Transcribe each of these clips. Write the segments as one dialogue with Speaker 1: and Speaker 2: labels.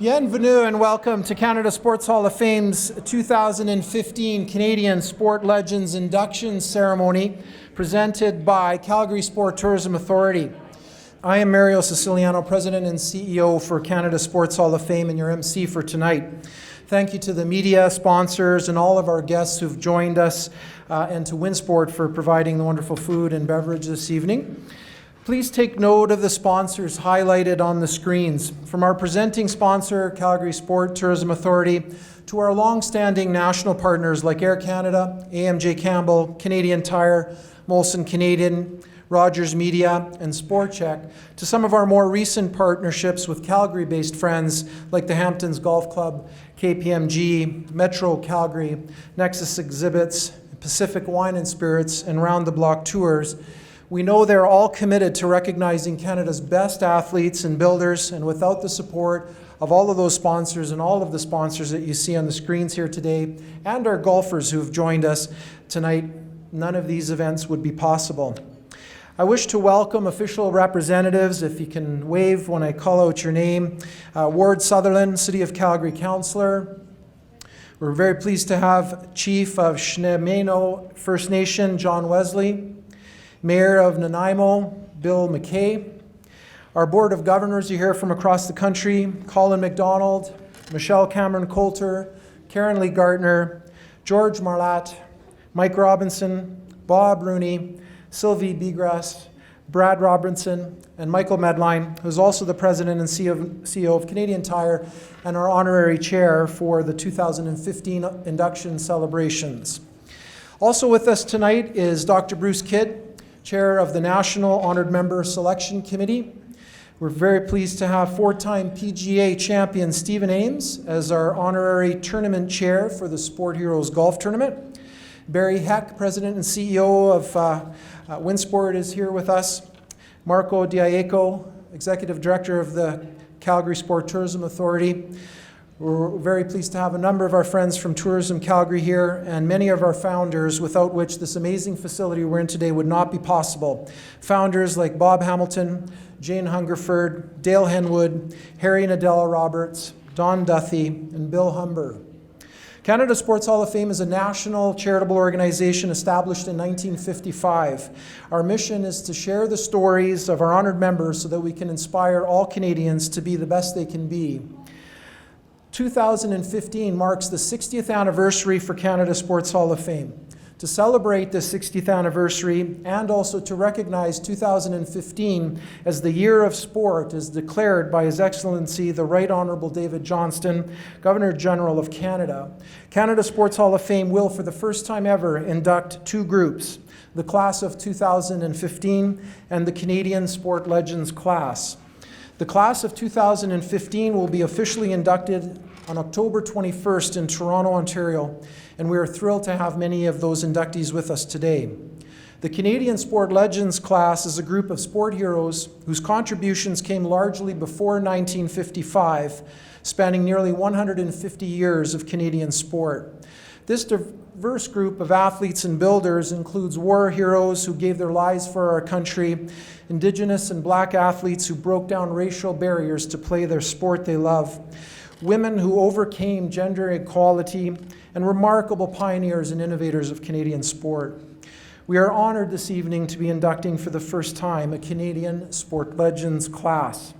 Speaker 1: Bienvenue and welcome to Canada Sports Hall of Fame's 2015 Canadian Sport Legends Induction Ceremony presented by Calgary Sport Tourism Authority. I am Mario Siciliano, President and CEO for Canada Sports Hall of Fame and your MC for tonight. Thank you to the media, sponsors, and all of our guests who've joined us and to YearofSport for providing the wonderful food and beverage this evening. Please take note of the sponsors highlighted on the screens. From our presenting sponsor, Calgary Sport Tourism Authority, to our long-standing national partners like Air Canada, AMJ Campbell, Canadian Tire, Molson Canadian, Rogers Media, and SportCheck, to some of our more recent partnerships with Calgary-based friends like the Hamptons Golf Club, KPMG, Metro Calgary, Nexus Exhibits, Pacific Wine and Spirits, and Round the Block Tours. We know they're all committed to recognizing Canada's best athletes and builders, and without the support of all of those sponsors and all of the sponsors that you see on the screens here today, and our golfers who've joined us tonight, none of these events would be possible. I wish to welcome official representatives, if you can wave when I call out your name. Ward Sutherland, City of Calgary Councillor. We're very pleased to have Chief of Shnemeno First Nation, John Wesley. Mayor of Nanaimo, Bill McKay. Our Board of Governors you hear from across the country, Colin McDonald, Michelle Cameron Coulter, Karen Lee Gardner, George Marlatt, Mike Robinson, Bob Rooney, Sylvie Bigras, Brad Robinson, and Michael Medline, who's also the President and CEO of Canadian Tire and our honorary chair for the 2015 induction celebrations. Also with us tonight is Dr. Bruce Kidd, Chair of the National Honored Member Selection Committee. We're very pleased to have four-time PGA champion Stephen Ames as our honorary tournament chair for the Sport Heroes Golf Tournament. Barry Heck, President and CEO of YearofSport, is here with us. Marco Diaco, Executive Director of the Calgary Sport Tourism Authority. We're very pleased to have a number of our friends from Tourism Calgary here and many of our founders, without which this amazing facility we're in today would not be possible. Founders like Bob Hamilton, Jane Hungerford, Dale Henwood, Harry Nadella Roberts, Don Duthie, and Bill Humber. Canada Sports Hall of Fame is a national charitable organization established in 1955. Our mission is to share the stories of our honored members so that we can inspire all Canadians to be the best they can be. 2015 marks the 60th anniversary for Canada Sports Hall of Fame. To celebrate this 60th anniversary and also to recognize 2015 as the Year of Sport as declared by His Excellency the Right Honourable David Johnston, Governor General of Canada, Canada Sports Hall of Fame will for the first time ever induct two groups, the class of 2015 and the Canadian Sport Legends class. The class of 2015 will be officially inducted on October 21st in Toronto, Ontario, and we are thrilled to have many of those inductees with us today. The Canadian Sport Legends class is a group of sport heroes whose contributions came largely before 1955, spanning nearly 150 years of Canadian sport. This diverse group of athletes and builders includes war heroes who gave their lives for our country, indigenous and black athletes who broke down racial barriers to play their sport they love, women who overcame gender equality, and remarkable pioneers and innovators of Canadian sport. We are honored this evening to be inducting for the first time a Canadian Sport Legends class.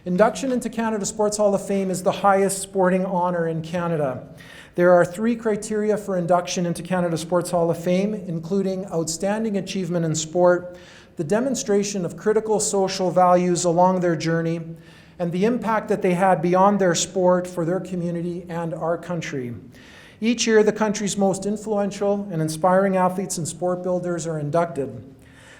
Speaker 1: Induction into Canada Sports Hall of Fame is the highest sporting honor in Canada. There are three criteria for induction into Canada Sports Hall of Fame, including outstanding achievement in sport, the demonstration of critical social values along their journey, and the impact that they had beyond their sport for their community and our country. Each year, the country's most influential and inspiring athletes and sport builders are inducted.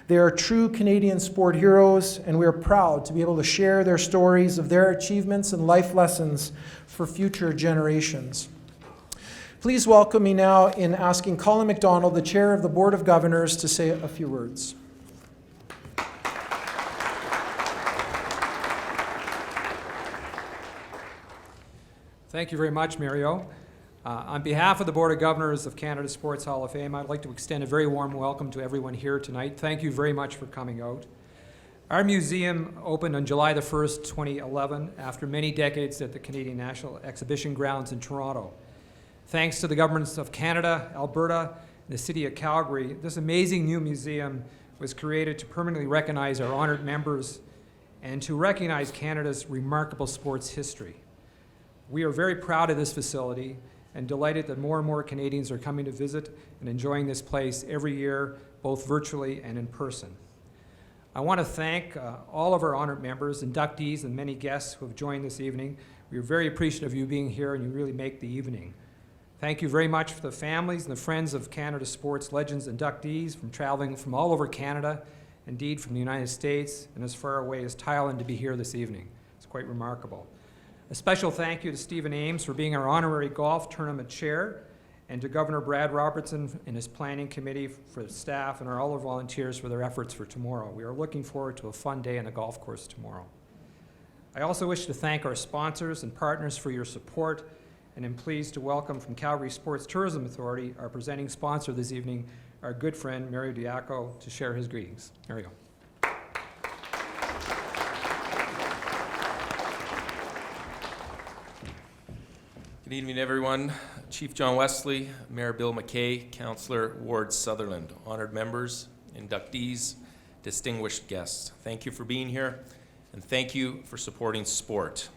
Speaker 1: They are true Canadian sport heroes, and we are proud to be able to share their stories of their achievements and life lessons for future generations. Please welcome me now in asking Colin McDonald, the Chair of the Board of Governors, to say a few words.
Speaker 2: Thank you very much, Mario. On behalf of the Board of Governors of Canada Sports Hall of Fame, I'd like to extend a very warm welcome to everyone here tonight. Thank you very much for coming out. Our museum opened on July the 1st, 2011, after many decades at the Canadian National Exhibition Grounds in Toronto. Thanks to the governments of Canada, Alberta, and the City of Calgary, this amazing new museum was created to permanently recognize our honored members and to recognize Canada's remarkable sports history. We are very proud of this facility and delighted that more and more Canadians are coming to visit and enjoying this place every year, both virtually and in person. I want to thank all of our honored members, inductees, and many guests who have joined this evening. We are very appreciative of you being here, and you really make the evening. Thank you very much for the families and the friends of Canada Sports Legends inductees from traveling from all over Canada, indeed from the United States and as far away as Thailand to be here this evening. It's quite remarkable. A special thank you to Stephen Ames for being our honorary golf tournament chair, and to Governor Brad Robertson and his planning committee, for the staff, and all our volunteers for their efforts for tomorrow. We are looking forward to a fun day on the golf course tomorrow. I also wish to thank our sponsors and partners for your support, and am pleased to welcome from Calgary Sports Tourism Authority, our presenting sponsor this evening, our good friend Mario Diaco, to share his greetings. Mario.
Speaker 3: Good evening, everyone. Chief John Wesley, Mayor Bill McKay, Councillor Ward Sutherland, honored members, inductees, distinguished guests. Thank you for being here, and thank you for supporting sport.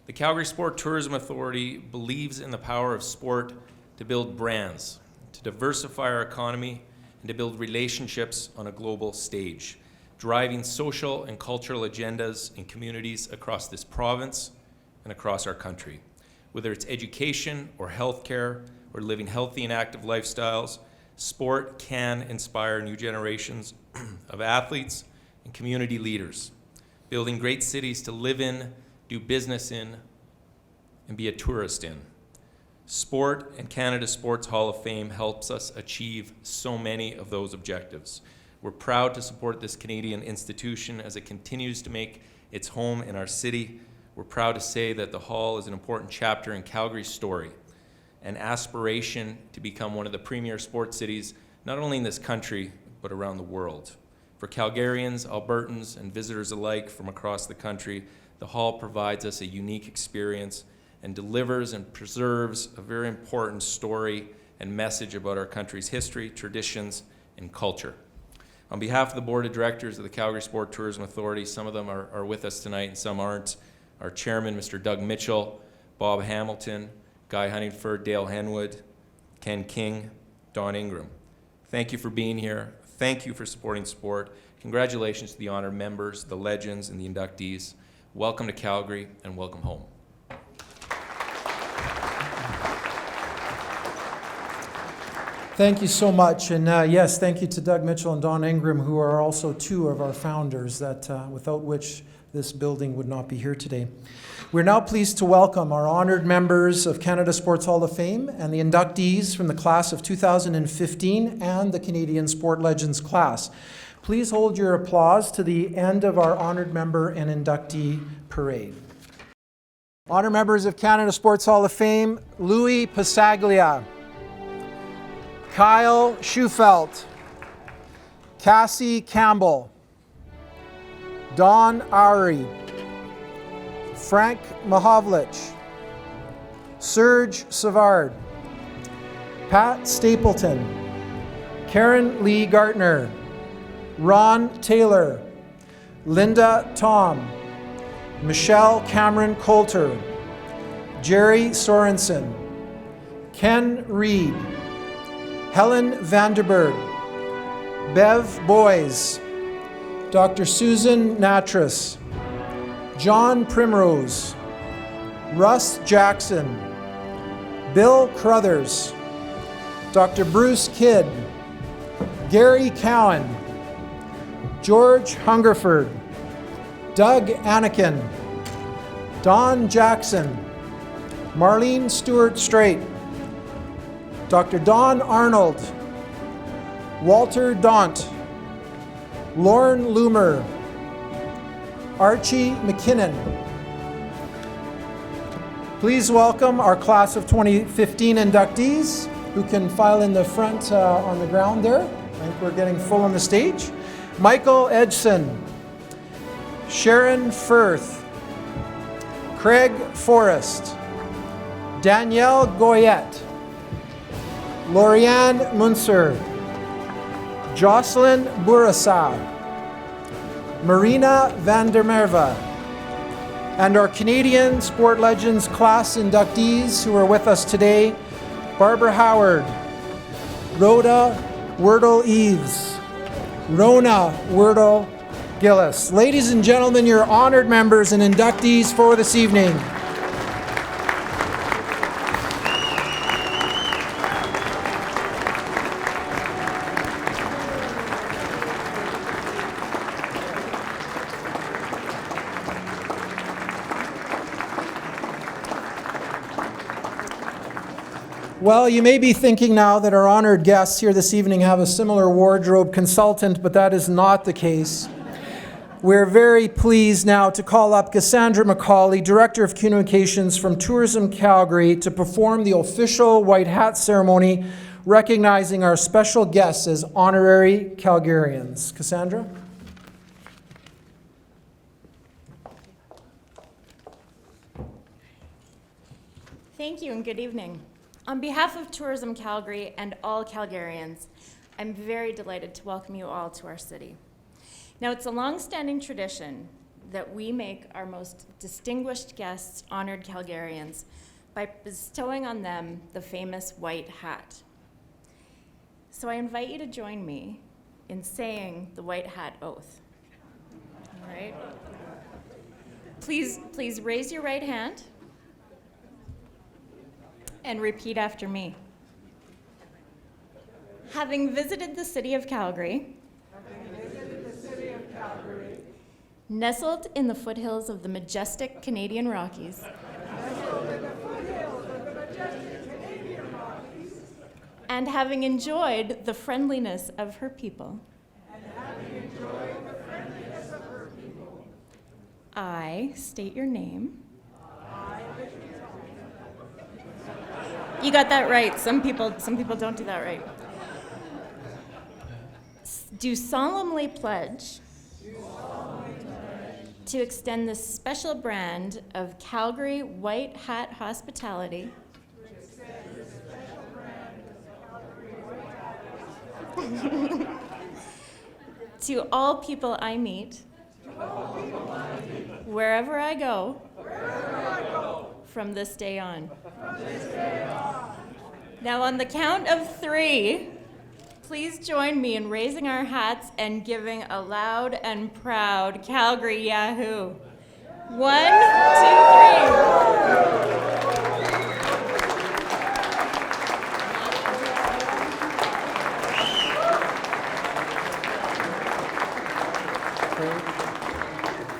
Speaker 3: The Calgary Sport Tourism Authority believes in the power of sport to build brands, to diversify our economy, and to build relationships on a global stage, driving social and cultural agendas in communities across this province and across our country. Whether it's education or healthcare or living healthy and active lifestyles, sport can inspire new generations of athletes and community leaders, building great cities to live in, do business in, and be a tourist in. Sport and Canada Sports Hall of Fame helps us achieve so many of those objectives. We're proud to support this Canadian institution as it continues to make its home in our city. We're proud to say that the Hall is an important chapter in Calgary's story, an aspiration to become one of the premier sports cities, not only in this country, but around the world. For Calgarians, Albertans, and visitors alike from across the country, the Hall provides us a unique experience and delivers and preserves a very important story and message about our country's history, traditions, and culture. On behalf of the Board of Directors of the Calgary Sport Tourism Authority, some of them are with us tonight and some aren't, our chairman, Mr. Doug Mitchell, Bob Hamilton, Guy Huntingford, Dale Henwood, Ken King, Don Ingram. Thank you for being here. Thank you for supporting sport. Congratulations to the honored members, the legends, and the inductees. Welcome to Calgary, and welcome home.
Speaker 1: Thank you so much. And yes, thank you to Doug Mitchell and Don Ingram, who are also two of our founders, that without which this building would not be here today. We're now pleased to welcome our honored members of Canada Sports Hall of Fame and the inductees from the class of 2015 and the Canadian Sport Legends class. Please hold your applause to the end of our honored member and inductee parade. Honored members of Canada Sports Hall of Fame, Louis Pasaglia, Kyle Schufelt, Cassie Campbell, Don Ari, Frank Mahovlich, Serge Savard, Pat Stapleton, Karen Lee Gartner, Ron Taylor, Linda Tom, Michelle Cameron Coulter, Jerry Sorensen, Ken Reed, Helen Vanderberg, Bev Boys, Dr. Susan Natras, John Primrose, Russ Jackson, Bill Crothers, Dr. Bruce Kidd, Gary Cowan, George Hungerford, Doug Anakin, Don Jackson, Marlene Stewart-Straight, Dr. Don Arnold, Walter Daunt, Lauren Loomer, Archie McKinnon. Please welcome our class of 2015 inductees, who can file in the front on the ground there. I think we're getting full on the stage. Michael Edgson, Sharon Firth, Craig Forrest, Danielle Goyette, Lorianne Munzer, Jocelyn Bourassa, Marina van der Merwe, and our Canadian Sport Legends class inductees who are with us today, Barbara Howard, Rhoda Wordle-Eves, Rona Wordle-Gillis. Ladies and gentlemen, your honored members and inductees for this evening. Well, you may be thinking now that our honored guests here this evening have a similar wardrobe consultant, but that is not the case. We're very pleased now to call up Cassandra McCauley, Director of Communications from Tourism Calgary, to perform the official White Hat ceremony, recognizing our special guests as honorary Calgarians. Cassandra?
Speaker 4: Thank you and good evening. On behalf of Tourism Calgary and all Calgarians, I'm very delighted to welcome you all to our city. Now, it's a long-standing tradition that we make our most distinguished guests honored Calgarians by bestowing on them the famous white hat. So I invite you to join me in saying the white hat oath. All right? Please raise your right hand and repeat after me. Having visited the city of Calgary, nestled in the foothills of the majestic Canadian Rockies, and having enjoyed the friendliness of her people, I state your name. You got that right. Some people don't do that right. Do solemnly pledge to extend this special brand of Calgary White Hat hospitality to all people I meet, wherever I go, from this day on. Now, on the count of 3, please join me in raising our hats and giving a loud and proud Calgary Yahoo. 1, 2, 3.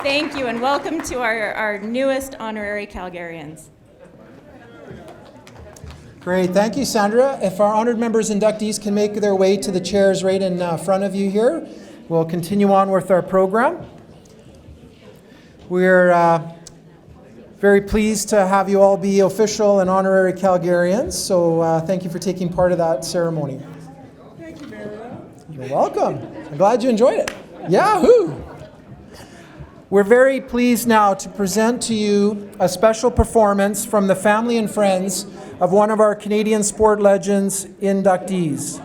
Speaker 4: Thank you, and welcome to our newest honorary Calgarians.
Speaker 1: Great, thank you, Sandra. If our honored members inductees can make their way to the chairs right in front of you here, we'll continue on with our program. We're very pleased to have you all be official and honorary Calgarians, so thank you for taking part of that ceremony.
Speaker 5: Thank you, Mario.
Speaker 1: You're welcome. I'm glad you enjoyed it. Yahoo! We're very pleased now to present to you a special performance from the family and friends of one of our Canadian Sport Legends inductees.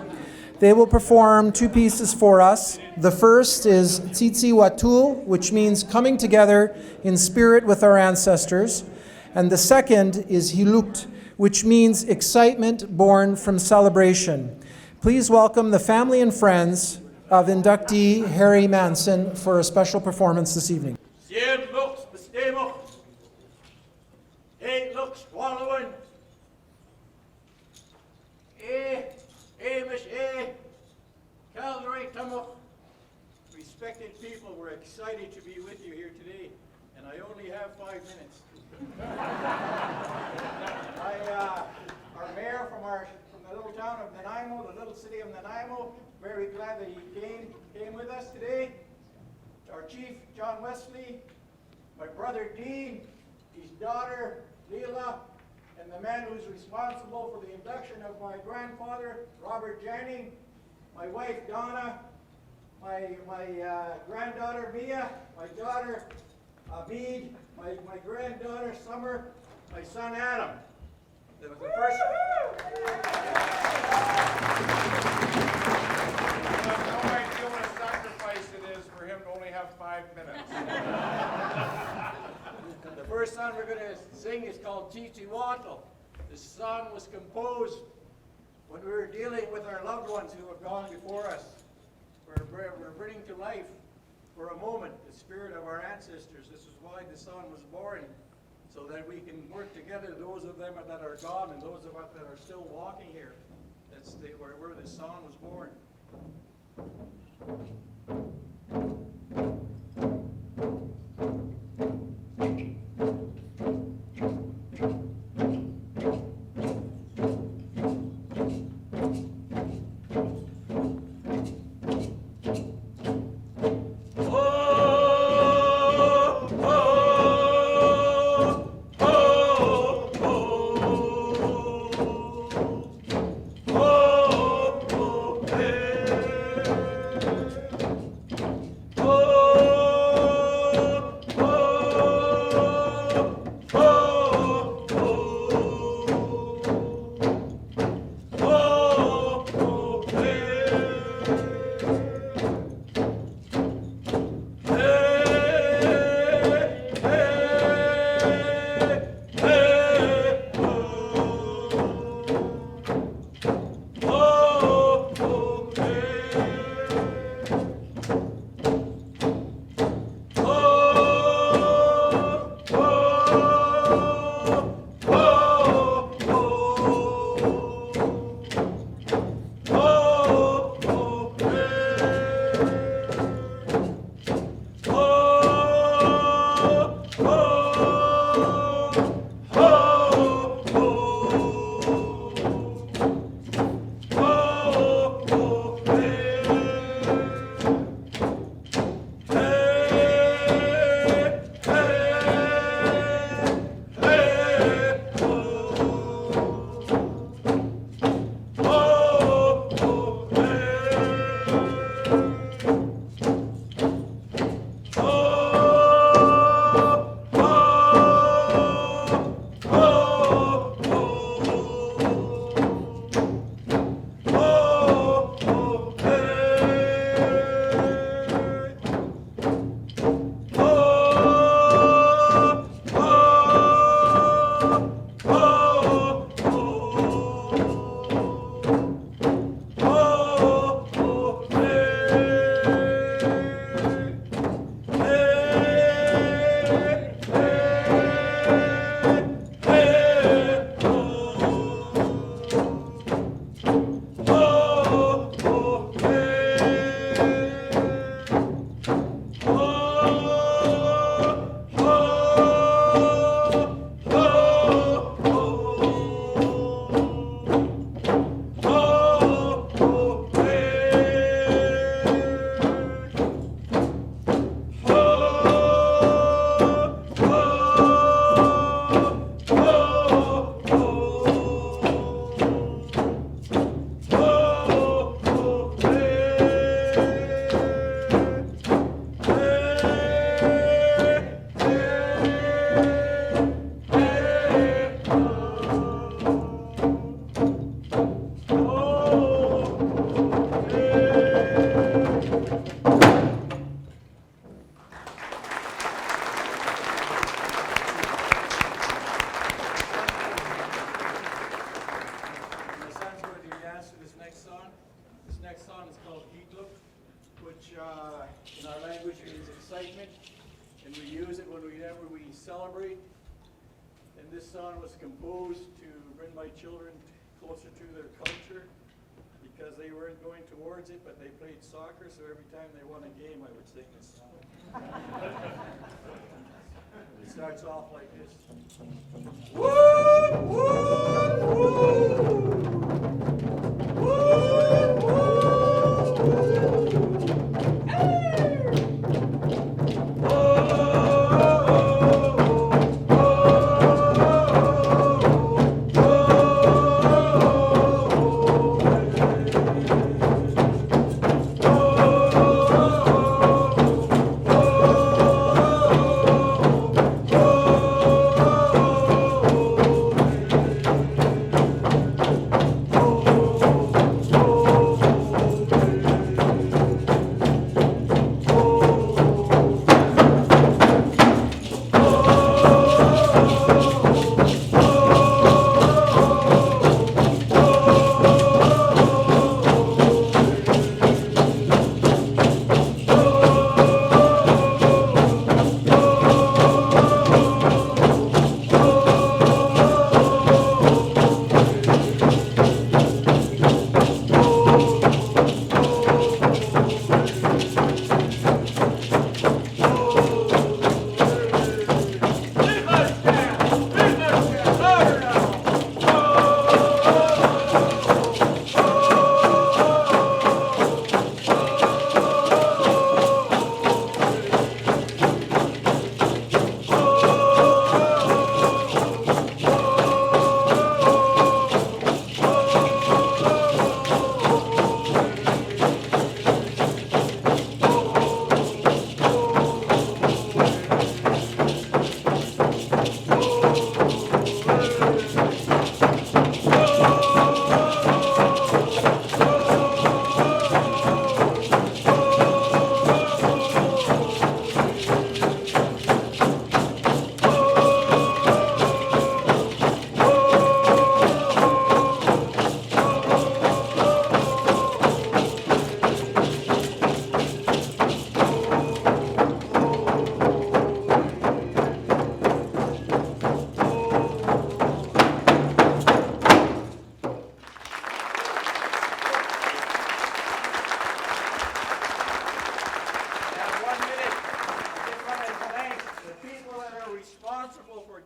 Speaker 1: They will perform 2 pieces for us. The first is Tsitsi Watul, which means coming together in spirit with our ancestors. And the second is Hilukt, which means excitement born from celebration. Please welcome the family and friends of inductee Harry Manson for a special performance this evening.
Speaker 5: Respected people, we're excited to be with you here today, and I only have 5 minutes. Our mayor from the little town of Nanaimo, the little city of Nanaimo, very glad that he came with us today. Our chief, John Wesley, my brother Dean, his daughter Leela, and the man who's responsible for the induction of my grandfather, Robert Janning, my wife Donna, my granddaughter Mia, my daughter Abid, my granddaughter Summer, my son Adam. That was the first.
Speaker 6: You have no idea what a sacrifice it is for him to only have 5 minutes.
Speaker 5: The first song we're going to sing is called Chichi Wattle. This song was composed when we were dealing with our loved ones who have gone before us. We're bringing to life for a moment the spirit of our ancestors. This is why the song was born, so that we can work together, those of them that are gone and those of us that are still walking here. That's where this song was born. In our language means excitement, and we use it whenever we celebrate. And this song was composed to bring my children closer to their culture, because they weren't going towards it, but they played soccer, so every time they won a game, I would sing this song. It starts off like this. Woo! Woo! Woo! Woo! Oh,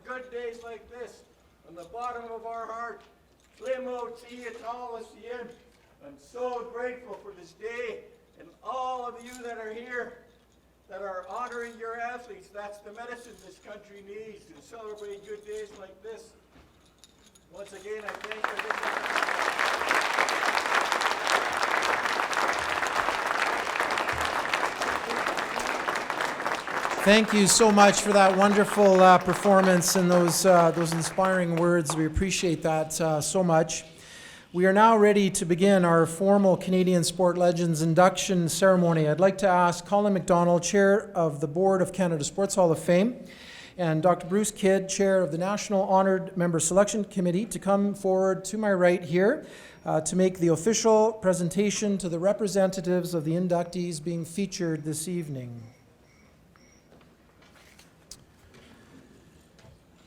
Speaker 5: good days like this, from the bottom of our heart, I'm so grateful for this day and all of you that are here that are honoring your athletes. That's the medicine this country needs to celebrate good days like this. Once again, I thank you.
Speaker 1: Thank you so much for that wonderful performance and those inspiring words. We appreciate that so much. We are now ready to begin our formal Canadian Sport Legends induction ceremony. I'd like to ask Colin McDonald, Chair of the Board of Canada Sports Hall of Fame, and Dr. Bruce Kidd, Chair of the National Honored Member Selection Committee, to come forward to my right here to make the official presentation to the representatives of the inductees being featured this evening.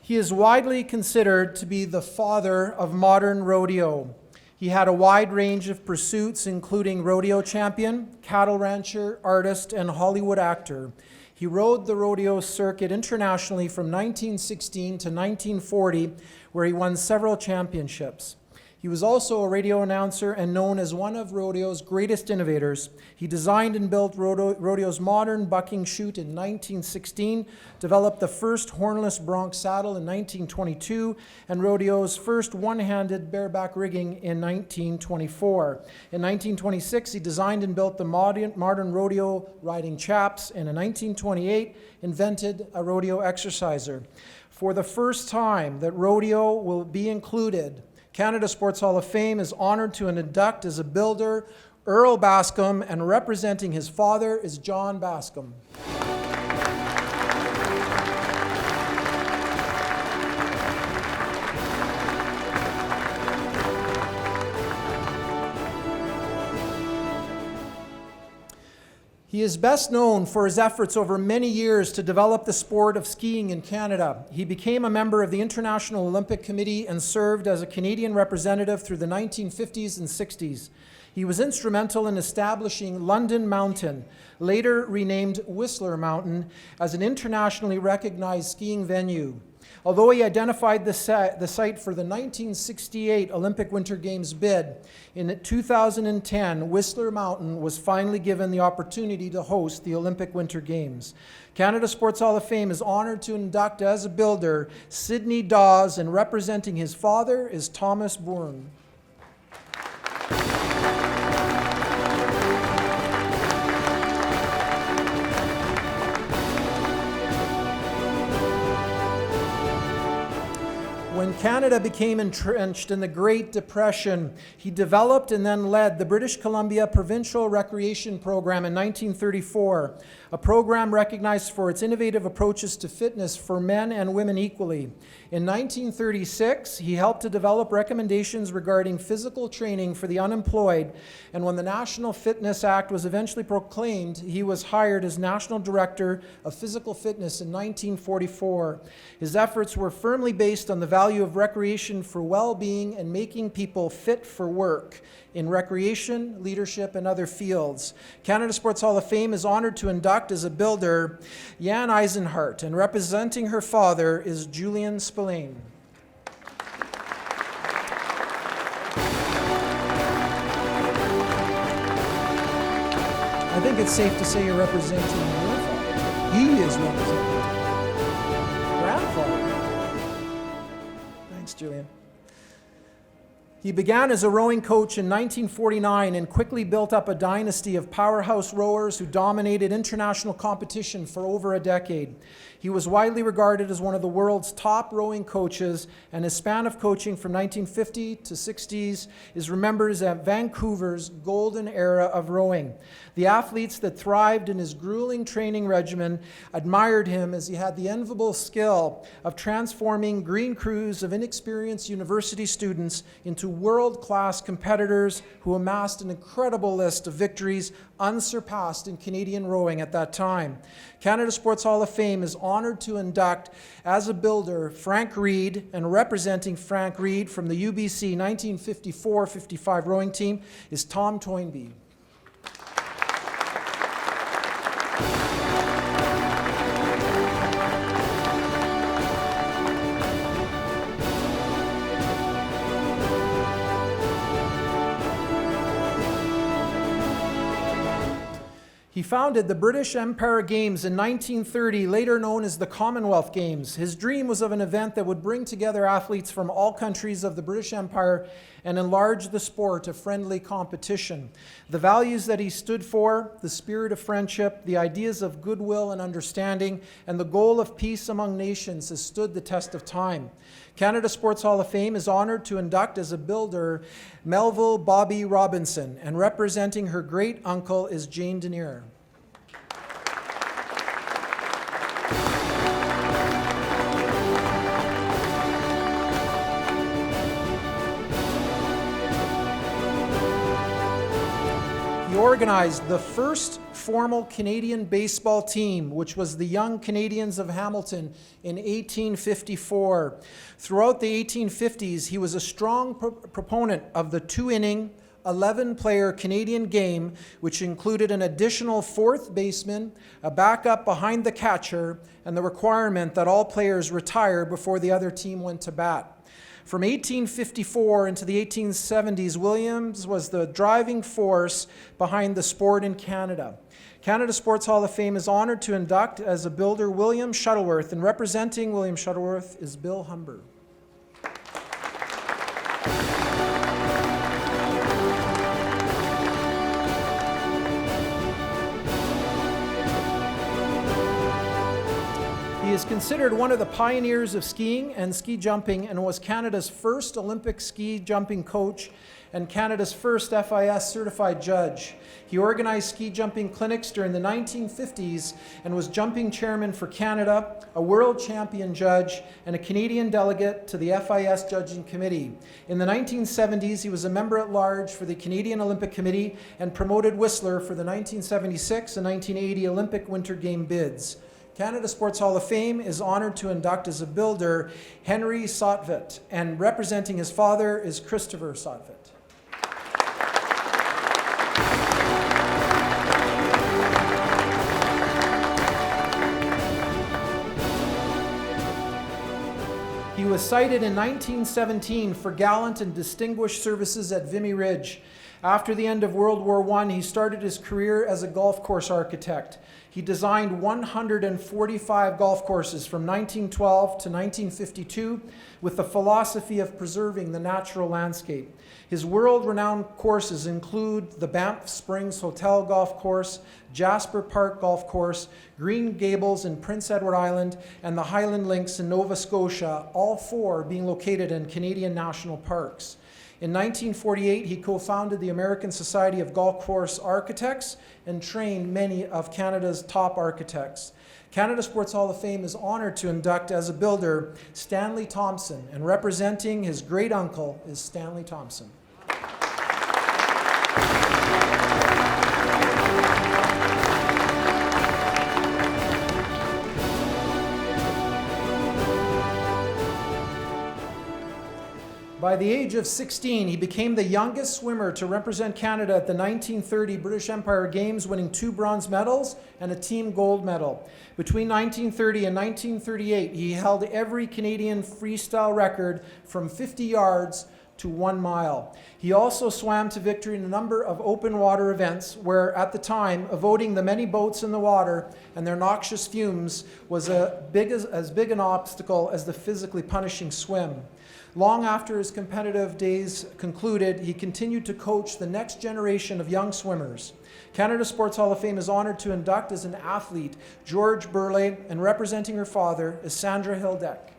Speaker 1: He is widely considered to be the father of modern rodeo. He had a wide range of pursuits, including rodeo champion, cattle rancher, artist, and Hollywood actor. He rode the rodeo circuit internationally from 1916 to 1940, where he won several championships. He was also a radio announcer and known as one of rodeo's greatest innovators. He designed and built rodeo's modern bucking chute in 1916, developed the first hornless bronc saddle in 1922, and rodeo's first one-handed bareback rigging in 1924. In 1926, he designed and built the modern rodeo riding chaps, and in 1928, invented a rodeo exerciser. For the first time that rodeo will be included, Canada Sports Hall of Fame is honored to induct as a builder Earl Bascom, and representing his father is John Bascom. He is best known for his efforts over many years to develop the sport of skiing in Canada. He became a member of the International Olympic Committee and served as a Canadian representative through the 1950s and 60s. He was instrumental in establishing London Mountain, later renamed Whistler Mountain, as an internationally recognized skiing venue. Although he identified the site for the 1968 Olympic Winter Games bid, in 2010, Whistler Mountain was finally given the opportunity to host the Olympic Winter Games. Canada Sports Hall of Fame is honored to induct as a builder Sidney Dawes, and representing his father is Thomas Bourne. When Canada became entrenched in the Great Depression, he developed and then led the British Columbia Provincial Recreation Program in 1934, a program recognized for its innovative approaches to fitness for men and women equally. In 1936, he helped to develop recommendations regarding physical training for the unemployed, and when the National Fitness Act was eventually proclaimed, he was hired as National Director of Physical Fitness in 1944. His efforts were firmly based on the value of recreation for well-being and making people fit for work in recreation, leadership, and other fields. Canada Sports Hall of Fame is honored to induct as a builder Jan Eisenhart, and representing her father is Julian Spillane. I think it's safe to say you're representing your father. He is representing grandfather. Thanks, Julian. He began as a rowing coach in 1949 and quickly built up a dynasty of powerhouse rowers who dominated international competition for over a decade. He was widely regarded as one of the world's top rowing coaches, and his span of coaching from 1950 to 60s is remembered as Vancouver's golden era of rowing. The athletes that thrived in his grueling training regimen admired him, as he had the enviable skill of transforming green crews of inexperienced university students into world-class competitors who amassed an incredible list of victories unsurpassed in Canadian rowing at that time. Canada Sports Hall of Fame is honored to induct as a builder Frank Reed, and representing Frank Reed from the UBC 1954-55 rowing team is Tom Toynbee. He founded the British Empire Games in 1930, later known as the Commonwealth Games. His dream was of an event that would bring together athletes from all countries of the British Empire and enlarge the sport of friendly competition. The values that he stood for, the spirit of friendship, the ideas of goodwill and understanding, and the goal of peace among nations has stood the test of time. Canada Sports Hall of Fame is honored to induct as a builder Melville Bobby Robinson, and representing her great uncle is Jane Denier. He organized the first formal Canadian baseball team, which was the Young Canadians of Hamilton in 1854. Throughout the 1850s, he was a strong proponent of the two-inning, 11-player Canadian game, which included an additional fourth baseman, a backup behind the catcher, and the requirement that all players retire before the other team went to bat. From 1854 into the 1870s, Williams was the driving force behind the sport in Canada. Canada Sports Hall of Fame is honored to induct as a builder William Shuttleworth, and representing William Shuttleworth is Bill Humber. He is considered one of the pioneers of skiing and ski jumping, and was Canada's first Olympic ski jumping coach and Canada's first FIS certified judge. He organized ski jumping clinics during the 1950s and was jumping chairman for Canada, a world champion judge, and a Canadian delegate to the FIS judging committee. In the 1970s, he was a member at large for the Canadian Olympic Committee and promoted Whistler for the 1976 and 1980 Olympic Winter Game bids. Canada Sports Hall of Fame is honored to induct as a builder Henry Sotvit, and representing his father is Christopher Sotvit. He was cited in 1917 for gallant and distinguished services at Vimy Ridge. After the end of World War I, he started his career as a golf course architect. He designed 145 golf courses from 1912 to 1952 with the philosophy of preserving the natural landscape. His world-renowned courses include the Banff Springs Hotel Golf Course, Jasper Park Golf Course, Green Gables in Prince Edward Island, and the Highland Links in Nova Scotia, all four being located in Canadian national parks. In 1948, he co-founded the American Society of Golf Course Architects and trained many of Canada's top architects. Canada Sports Hall of Fame is honored to induct as a builder Stanley Thompson, and representing his great uncle is Stanley Thompson. By the age of 16, he became the youngest swimmer to represent Canada at the 1930 British Empire Games, winning 2 bronze medals and a team gold medal. Between 1930 and 1938, he held every Canadian freestyle record from 50 yards to 1 mile. He also swam to victory in a number of open water events where, at the time, avoiding the many boats in the water and their noxious fumes was as big an obstacle as the physically punishing swim. Long after his competitive days concluded, he continued to coach the next generation of young swimmers. Canada Sports Hall of Fame is honored to induct as an athlete George Burleigh, and representing her father is Sandra Hildeck.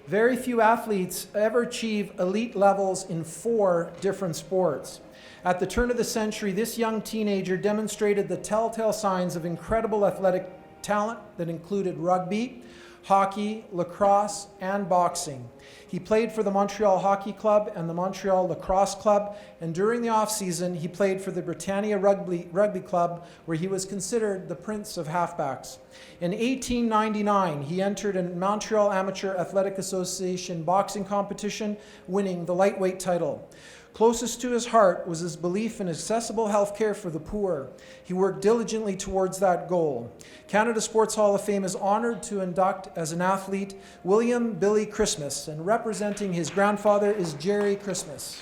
Speaker 1: Very few athletes ever achieve elite levels in 4 different sports. At the turn of the century, this young teenager demonstrated the telltale signs of incredible athletic talent that included rugby, hockey, lacrosse, and boxing. He played for the Montreal Hockey Club and the Montreal Lacrosse Club, and during the off-season, he played for the Britannia Rugby Club, where he was considered the prince of halfbacks. In 1899, he entered a Montreal Amateur Athletic Association boxing competition, winning the lightweight title. Closest to his heart was his belief in accessible health care for the poor. He worked diligently towards that goal. Canada Sports Hall of Fame is honored to induct as an athlete William Billy Christmas, and representing his grandfather is Jerry Christmas.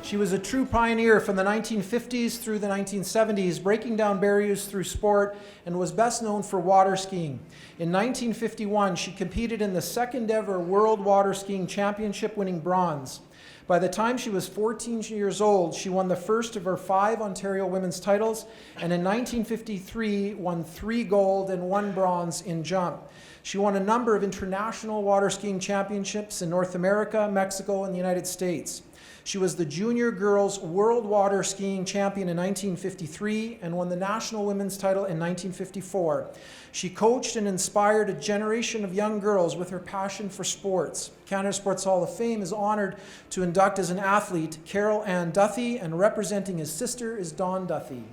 Speaker 1: She was a true pioneer from the 1950s through the 1970s, breaking down barriers through sport, and was best known for water skiing. In 1951, she competed in the second ever World Water Skiing Championship, winning bronze. By the time she was 14 years old, she won the first of her 5 Ontario women's titles, and in 1953 won 3 gold and 1 bronze in jump. She won a number of international water skiing championships in North America, Mexico, and the United States. She was the junior girls world water skiing champion in 1953 and won the national women's title in 1954. She coached and inspired a generation of young girls with her passion for sports. Canada Sports Hall of Fame is honored to induct as an athlete Carol Ann Duthie, and representing his sister is Dawn Duthie.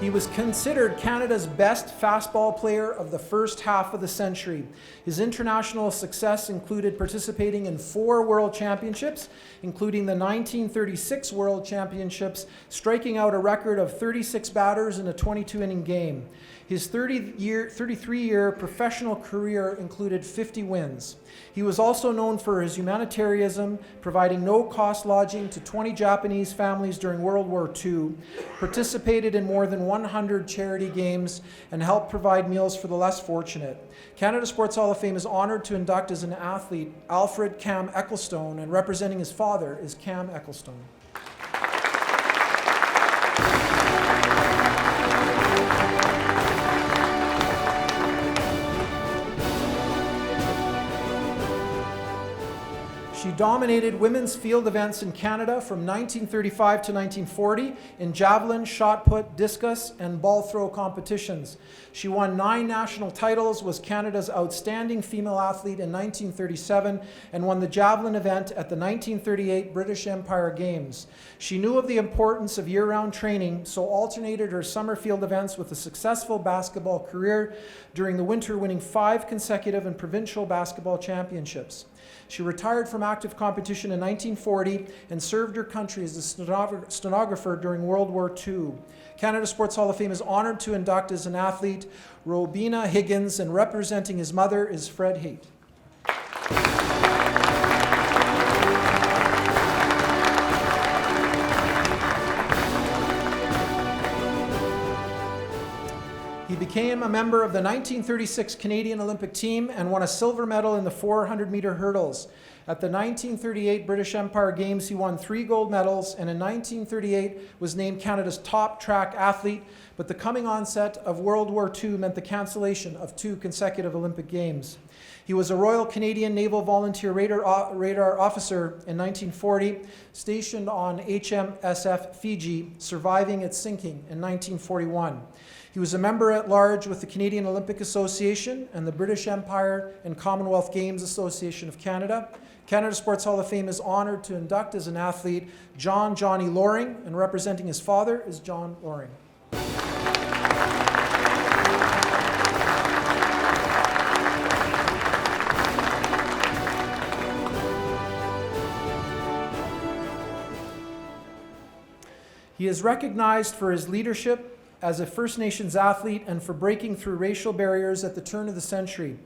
Speaker 1: He was considered Canada's best fastball player of the first half of the century. His international success included participating in 4 World Championships, including the 1936 World Championships, striking out a record of 36 batters in a 22-inning game. His 33-year professional career included 50 wins. He was also known for his humanitarianism, providing no-cost lodging to 20 Japanese families during World War II, participated in more than 100 charity games, and helped provide meals for the less fortunate. Canada Sports Hall of Fame is honored to induct as an athlete Alfred Cam Ecclestone, and representing his father is Cam Ecclestone. She dominated women's field events in Canada from 1935 to 1940 in javelin, shot put, discus, and ball throw competitions. She won 9 national titles, was Canada's outstanding female athlete in 1937, and won the javelin event at the 1938 British Empire Games. She knew of the importance of year-round training, so alternated her summer field events with a successful basketball career, during the winter winning 5 consecutive and provincial basketball championships. She retired from active competition in 1940 and served her country as a stenographer during World War II. Canada Sports Hall of Fame is honored to induct as an athlete Robina Higgins, and representing his mother is Fred Haight. He became a member of the 1936 Canadian Olympic team and won a silver medal in the 400-meter hurdles. At the 1938 British Empire Games, he won 3 gold medals, and in 1938 was named Canada's top track athlete, but the coming onset of World War II meant the cancellation of 2 consecutive Olympic Games. He was a Royal Canadian Naval Volunteer Radar Officer in 1940, stationed on HMSF Fiji, surviving its sinking in 1941. He was a member at large with the Canadian Olympic Association and the British Empire and Commonwealth Games Association of Canada. Canada Sports Hall of Fame is honored to induct as an athlete Johnny Loring, and representing his father is John Loring. He is recognized for his leadership as a First Nations athlete and for breaking through racial barriers at the turn of the century.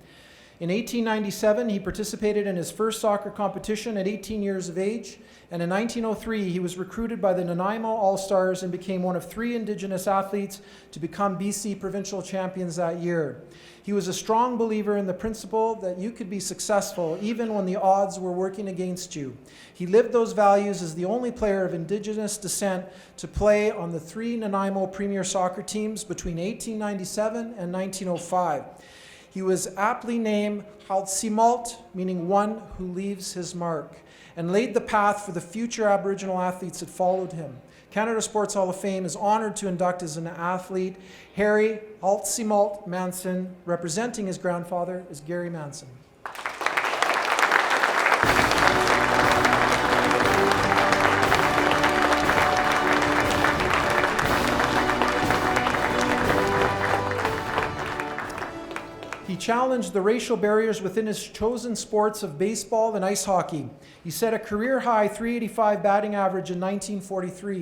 Speaker 1: In 1897, he participated in his first soccer competition at 18 years of age, and in 1903, he was recruited by the Nanaimo All-Stars and became one of 3 Indigenous athletes to become BC provincial champions that year. He was a strong believer in the principle that you could be successful even when the odds were working against you. He lived those values as the only player of Indigenous descent to play on the 3 Nanaimo Premier Soccer teams between 1897 and 1905. He was aptly named Haltsimalt, meaning one who leaves his mark, and laid the path for the future Aboriginal athletes that followed him. Canada Sports Hall of Fame is honored to induct as an athlete Harry Haltsimalt Manson. Representing his grandfather is Gary Manson. He challenged the racial barriers within his chosen sports of baseball and ice hockey. He set a career-high .385 batting average in 1943.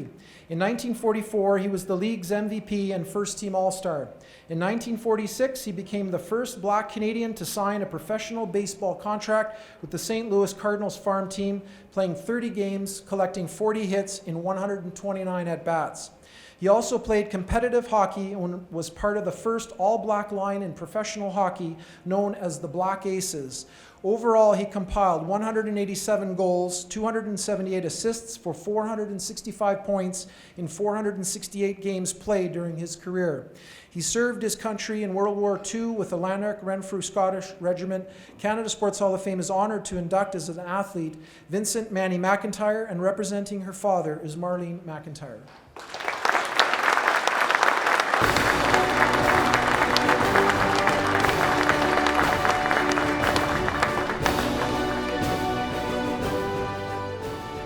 Speaker 1: In 1944, he was the league's MVP and first-team All-Star. In 1946, he became the first Black Canadian to sign a professional baseball contract with the St. Louis Cardinals farm team, playing 30 games, collecting 40 hits in 129 at-bats. He also played competitive hockey and was part of the first all-black line in professional hockey known as the Black Aces. Overall, he compiled 187 goals, 278 assists for 465 points in 468 games played during his career. He served his country in World War II with the Lanark Renfrew Scottish Regiment. Canada Sports Hall of Fame is honored to induct as an athlete Vincent Manny McIntyre, and representing her father is Marlene McIntyre.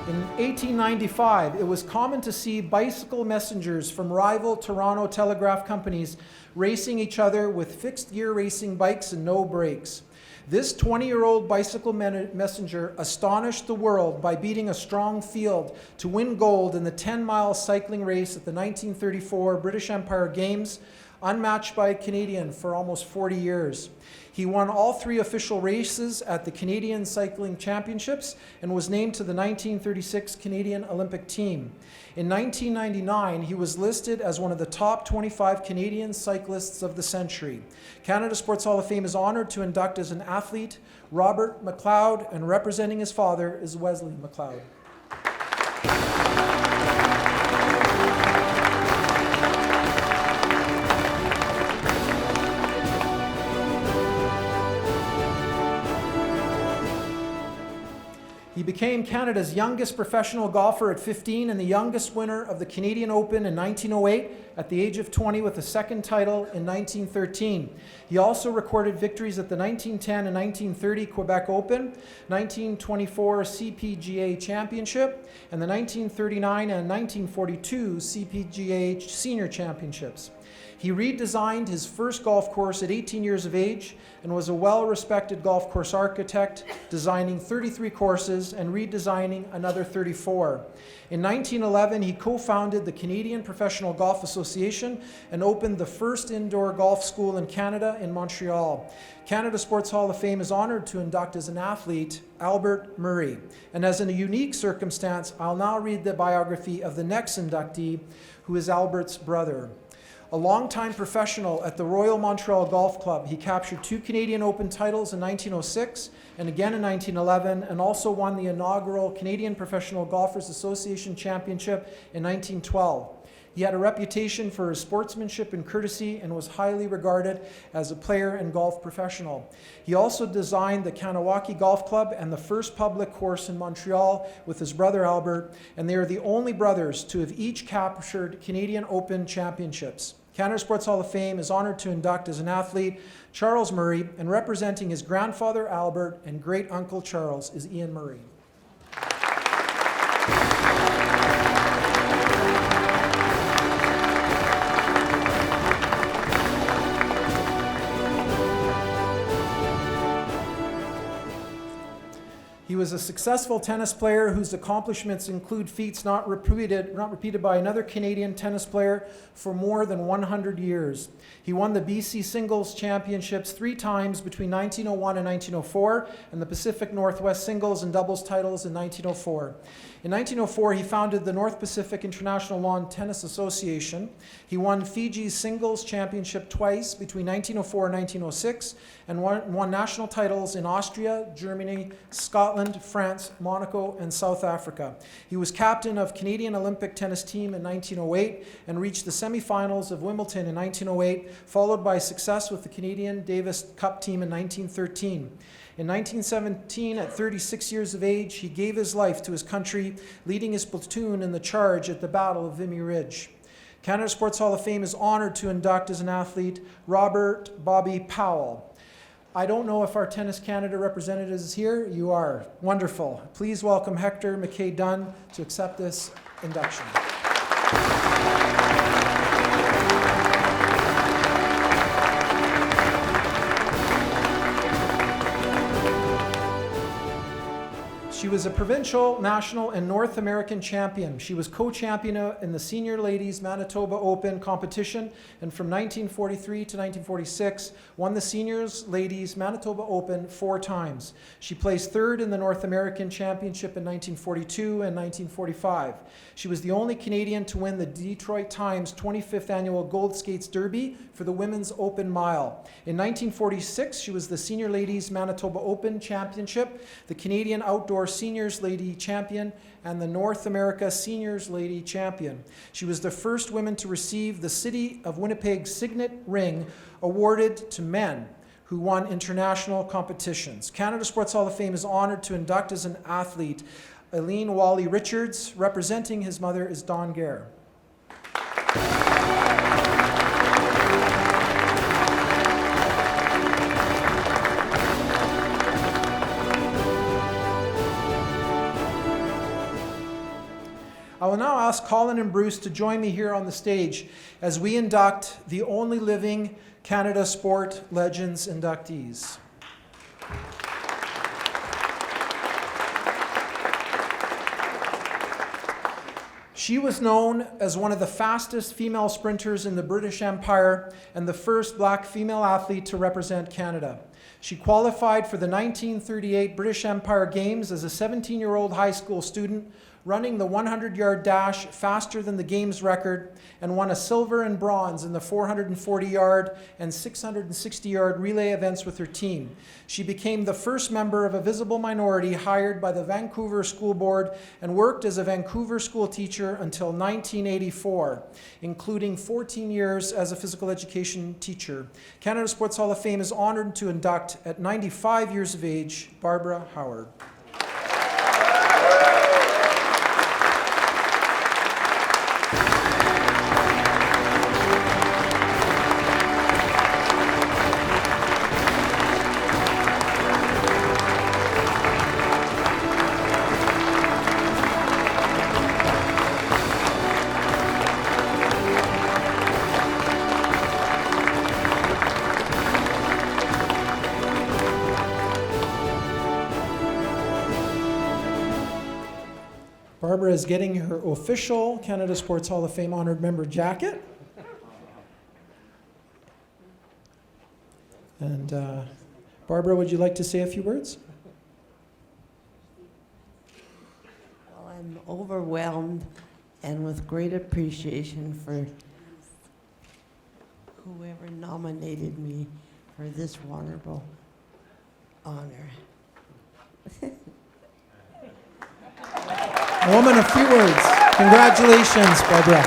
Speaker 1: In 1895, it was common to see bicycle messengers from rival Toronto telegraph companies racing each other with fixed-gear racing bikes and no brakes. This 20-year-old bicycle messenger astonished the world by beating a strong field to win gold in the 10-mile cycling race at the 1934 British Empire Games, unmatched by a Canadian for almost 40 years. He won all 3 official races at the Canadian Cycling Championships and was named to the 1936 Canadian Olympic team. In 1999, he was listed as one of the top 25 Canadian cyclists of the century. Canada Sports Hall of Fame is honored to induct as an athlete Robert McLeod, and representing his father is Wesley McLeod. He became Canada's youngest professional golfer at 15 and the youngest winner of the Canadian Open in 1908 at the age of 20 with a second title in 1913. He also recorded victories at the 1910 and 1930 Quebec Open, 1924 CPGA Championship, and the 1939 and 1942 CPGA Senior Championships. He redesigned his first golf course at 18 years of age and was a well-respected golf course architect, designing 33 courses and redesigning another 34. In 1911, he co-founded the Canadian Professional Golf Association and opened the first indoor golf school in Canada in Montreal. Canada Sports Hall of Fame is honored to induct as an athlete Albert Murray. And as in a unique circumstance, I'll now read the biography of the next inductee, who is Albert's brother. A longtime professional at the Royal Montreal Golf Club, he captured 2 Canadian Open titles in 1906 and again in 1911, and also won the inaugural Canadian Professional Golfers Association Championship in 1912. He had a reputation for his sportsmanship and courtesy and was highly regarded as a player and golf professional. He also designed the Kanawaki Golf Club and the first public course in Montreal with his brother Albert, and they are the only brothers to have each captured Canadian Open championships. Canada Sports Hall of Fame is honored to induct as an athlete Charles Murray, and representing his grandfather Albert and great-uncle Charles is Ian Murray. He was a successful tennis player whose accomplishments include feats not repeated by another Canadian tennis player for more than 100 years. He won the BC Singles Championships 3 times between 1901 and 1904, and the Pacific Northwest Singles and Doubles titles in 1904. In 1904, he founded the North Pacific International Lawn Tennis Association. He won Fiji's Singles Championship twice between 1904 and 1906, and won national titles in Austria, Germany, Scotland, Thailand, France, Monaco, and South Africa. He was captain of Canadian Olympic tennis team in 1908 and reached the semifinals of Wimbledon in 1908, followed by success with the Canadian Davis Cup team in 1913. In 1917, at 36 years of age, he gave his life to his country, leading his platoon in the charge at the Battle of Vimy Ridge. Canada Sports Hall of Fame is honored to induct as an athlete Robert Bobby Powell. I don't know if our Tennis Canada representative is here. You are. Wonderful. Please welcome Hector McKay-Dunn to accept this induction. She was a provincial, national, and North American champion. She was co-champion in the Senior Ladies Manitoba Open competition, and from 1943 to 1946, won the Seniors Ladies Manitoba Open 4 times. She placed 3rd in the North American Championship in 1942 and 1945. She was the only Canadian to win the Detroit Times 25th Annual Gold Skates Derby for the Women's Open Mile. In 1946, she was the Senior Ladies Manitoba Open Championship, the Canadian Outdoor Seniors Lady Champion, and the North America Seniors Lady Champion. She was the first woman to receive the City of Winnipeg Signet Ring awarded to men who won international competitions. Canada Sports Hall of Fame is honored to induct as an athlete Eileen Wally Richards. Representing his mother is Dawn Gare. I will now ask Colin and Bruce to join me here on the stage as we induct the only living Canada Sport Legends inductees. She was known as one of the fastest female sprinters in the British Empire and the first black female athlete to represent Canada. She qualified for the 1938 British Empire Games as a 17-year-old high school student, running the 100-yard dash faster than the game's record, and won a silver and bronze in the 440-yard and 660-yard relay events with her team. She became the first member of a visible minority hired by the Vancouver School Board and worked as a Vancouver school teacher until 1984, including 14 years as a physical education teacher. Canada Sports Hall of Fame is honored to induct, at 95 years of age, Barbara Howard. Barbara is getting her official Canada Sports Hall of Fame honored member jacket. And Barbara, would you like to say a few words?
Speaker 7: Well, I'm overwhelmed and with great appreciation for whoever nominated me for this wonderful honor.
Speaker 1: A woman of few words. Congratulations, Barbara.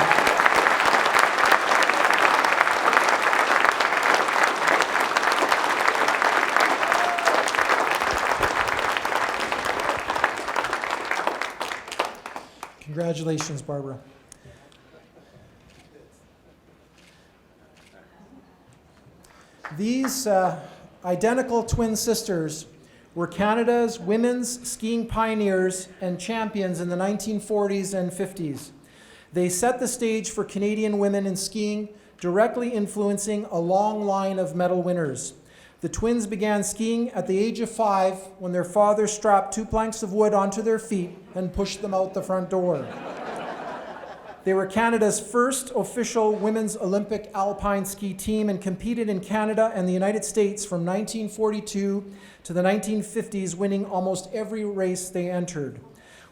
Speaker 1: Congratulations, Barbara. These identical twin sisters were Canada's women's skiing pioneers and champions in the 1940s and 50s. They set the stage for Canadian women in skiing, directly influencing a long line of medal winners. The twins began skiing at the age of 5 when their father strapped 2 planks of wood onto their feet and pushed them out the front door. They were Canada's first official women's Olympic alpine ski team and competed in Canada and the United States from 1942 to the 1950s, winning almost every race they entered.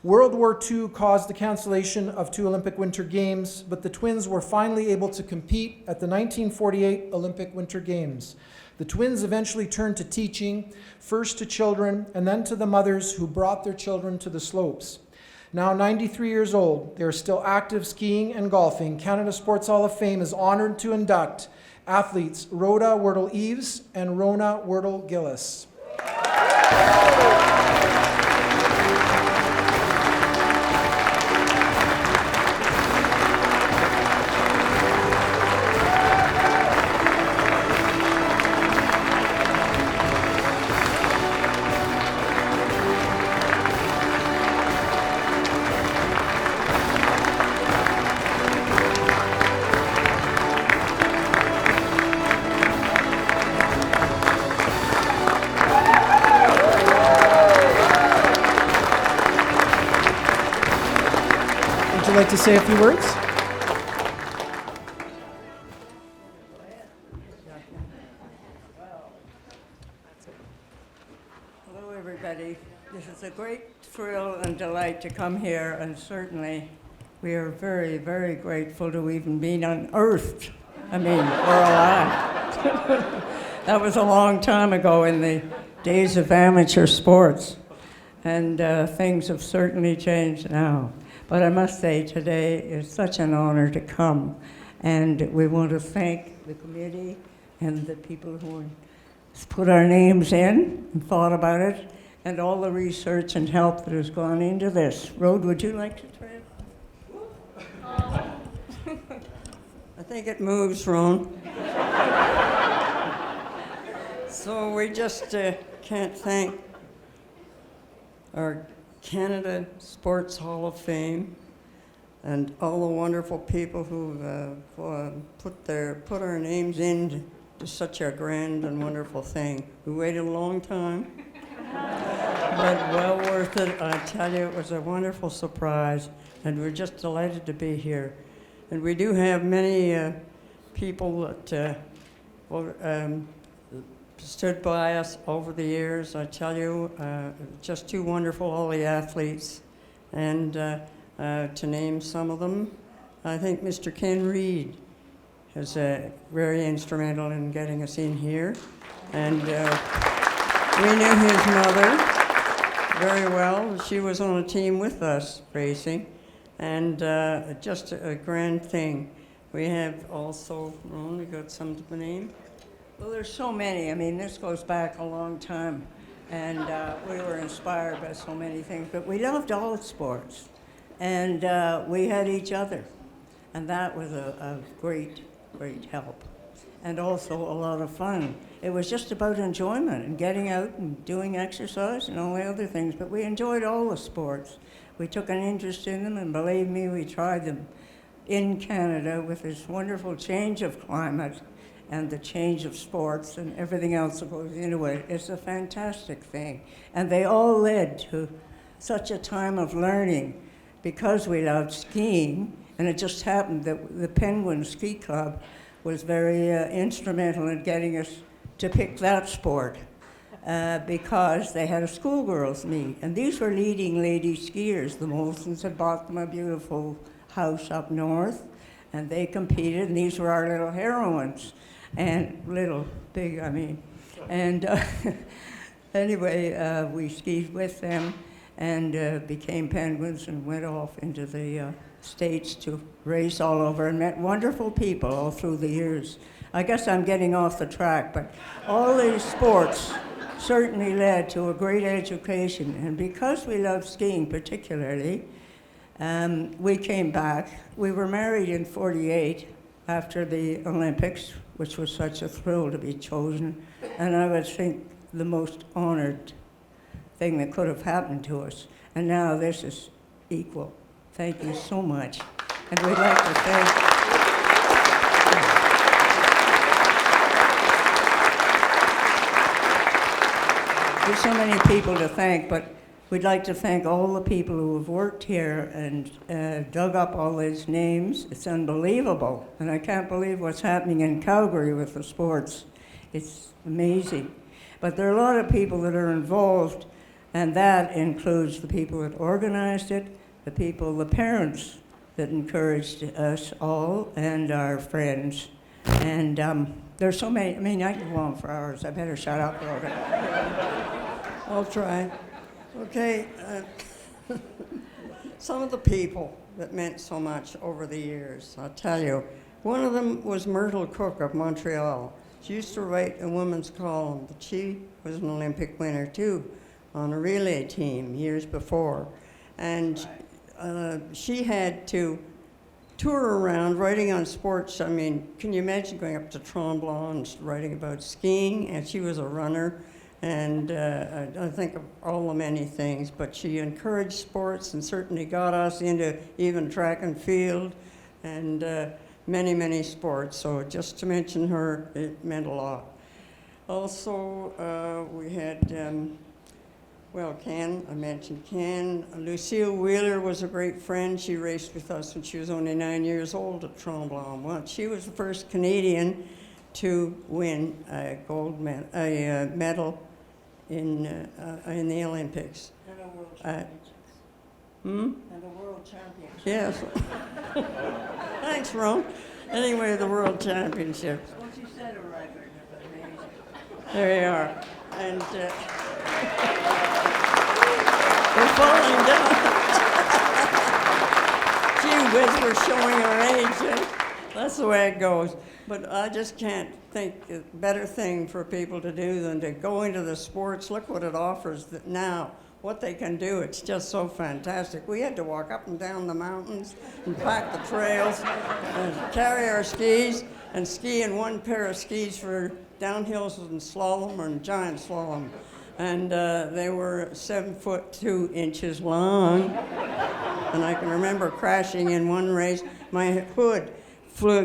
Speaker 1: World War II caused the cancellation of 2 Olympic Winter Games, but the twins were finally able to compete at the 1948 Olympic Winter Games. The twins eventually turned to teaching, first to children and then to the mothers who brought their children to the slopes. Now 93 years old, they are still active skiing and golfing. Canada Sports Hall of Fame is honored to induct athletes Rhoda Wurtle-Eves and Rona Wurtle-Gillis. Would you like to say a few words?
Speaker 8: Hello, everybody. This is a great thrill and delight to come here, and certainly we are very, very grateful to even being unearthed. I mean, we're alive. That was a long time ago in the days of amateur sports, and things have certainly changed now. But I must say, today is such an honor to come, and we want to thank the committee and the people who put our names in and thought about it, and all the research and help that has gone into this. Rhode, would you like to try it? I think it moves, Ron. So we just can't thank our Canada Sports Hall of Fame and all the wonderful people who've put our names in to such a grand and wonderful thing. We waited a long time, but well worth it. I tell you, it was a wonderful surprise, and we're just delighted to be here. And we do have many people that stood by us over the years. I tell you, just too wonderful, all the athletes. And to name some of them, I think Mr. Ken Reed was very instrumental in getting us in here. And we knew his mother very well. She was on a team with us racing, and just a grand thing. We have also, Ron, we got some to name. Well, there's so many. I mean, this goes back a long time, and we were inspired by so many things. But we loved all sports, and we had each other, and that was a great, great help, and also a lot of fun. It was just about enjoyment and getting out and doing exercise and all the other things, but we enjoyed all the sports. We took an interest in them, and believe me, we tried them in Canada with this wonderful change of climate and the change of sports and everything else that goes into it. It's a fantastic thing. And they all led to such a time of learning because we loved skiing, and it just happened that the Penguin Ski Club was very instrumental in getting us to pick that sport because they had a schoolgirls meet. And these were leading lady skiers. The Molsons had bought them a beautiful house up north, and they competed, and these were our little heroines. And little, big, I mean. And anyway, we skied with them and became penguins and went off into the States to race all over and met wonderful people all through the years. I guess I'm getting off the track, but all these sports certainly led to a great education. And because we loved skiing particularly, we came back. We were married in '48 after the Olympics, which was such a thrill to be chosen. And I would think the most honored thing that could have happened to us. And now this is equal. Thank you so much. And we'd like to thank there's so many people to thank, but we'd like to thank all the people who have worked here and dug up all these names. It's unbelievable, and I can't believe what's happening in Calgary with the sports. It's amazing. But there are a lot of people that are involved, and that includes the people that organized it, the parents that encouraged us all, and our friends. And There's so many, I mean, I can go on for hours. I better shut up, Rhoda. I'll try. Okay, some of the people that meant so much over the years, I'll tell you. One of them was Myrtle Cook of Montreal. She used to write a women's column, but she was an Olympic winner too on a relay team years before. And she had to tour around writing on sports. I mean, can you imagine going up to Tremblant and writing about skiing? And she was a runner, and I don't think of all the many things, but she encouraged sports and certainly got us into even track and field and many, many sports. So just to mention her, it meant a lot. Also, we had, well, Ken, I mentioned Ken. Lucille Wheeler was a great friend. She raced with us when she was only 9 years old at Tremblant. Well, she was the first Canadian to win a medal in the Olympics.
Speaker 7: And a world championship. And a world championship.
Speaker 8: Yes. Thanks, Ron. Anyway, the world championships.
Speaker 7: Well, she said a record, but amazing.
Speaker 8: There you are. And we're falling down. Gee whiz, we're showing our age. Eh? That's the way it goes. But I just can't think a better thing for people to do than to go into the sports. Look what it offers now. What they can do, it's just so fantastic. We had to walk up and down the mountains and pack the trails and carry our skis and ski in one pair of skis for downhills and slalom and giant slalom. And they were 7'2" long. And I can remember crashing in one race. My hood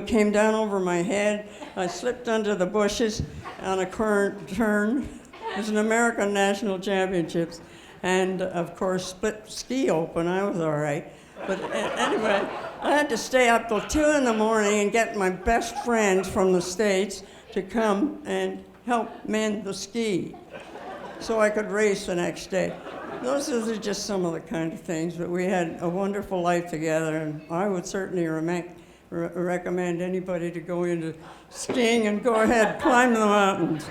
Speaker 8: came down over my head. I slipped under the bushes on a current turn. It was an American National Championships. And of course, split ski open. I was all right. But anyway, I had to stay up till 2 in the morning and get my best friends from the States to come and help mend the ski so I could race the next day. Those are just some of the kind of things, but we had a wonderful life together, and I would certainly recommend anybody to go into skiing and go ahead, climb the mountains.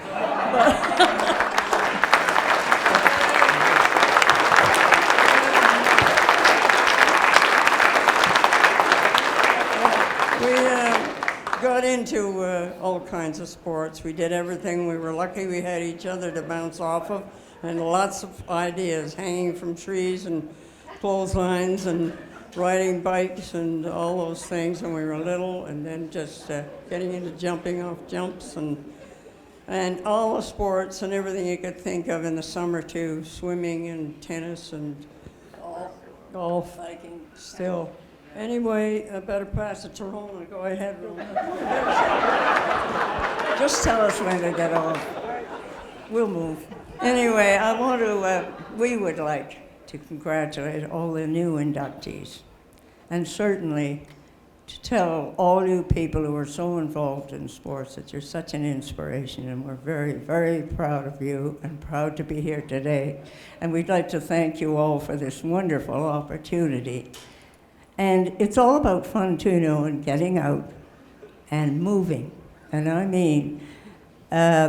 Speaker 8: Got into all kinds of sports. We did everything. We were lucky we had each other to bounce off of, and lots of ideas hanging from trees and clotheslines and riding bikes and all those things when we were little, and then just getting into jumping off jumps and all the sports and everything you could think of in the summer too, swimming and tennis and golf, hiking, still. Anyway, I better pass it to Rona. Go ahead, Rona.
Speaker 9: Just tell us when to get off. We'll move.
Speaker 8: Anyway, I want to,
Speaker 9: We would like to congratulate all the new inductees, and certainly to tell all you people who are so involved in sports that you're such an inspiration, and we're very, very proud of you and proud to be here today. And we'd like to thank you all for this wonderful opportunity. And it's all about fun too, you know, and getting out and moving. And I mean,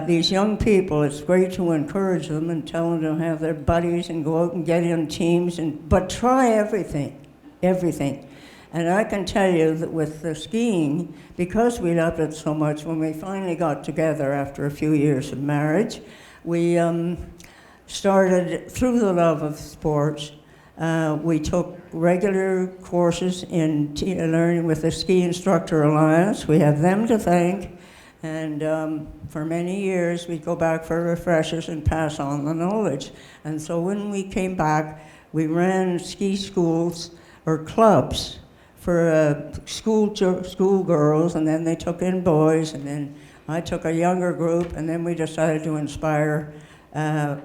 Speaker 9: these young people, it's great to encourage them and tell them to have their buddies and go out and get in teams, but try everything, everything. And I can tell you that with the skiing, because we loved it so much, when we finally got together after a few years of marriage, we started, through the love of sports, we took regular courses in learning with the Ski Instructor Alliance. We have them to thank. And for many years, we'd go back for refreshers and pass on the knowledge. And so when we came back, we ran ski schools or clubs for school girls, and then they took in boys, and then I took a younger group, and then we decided to inspire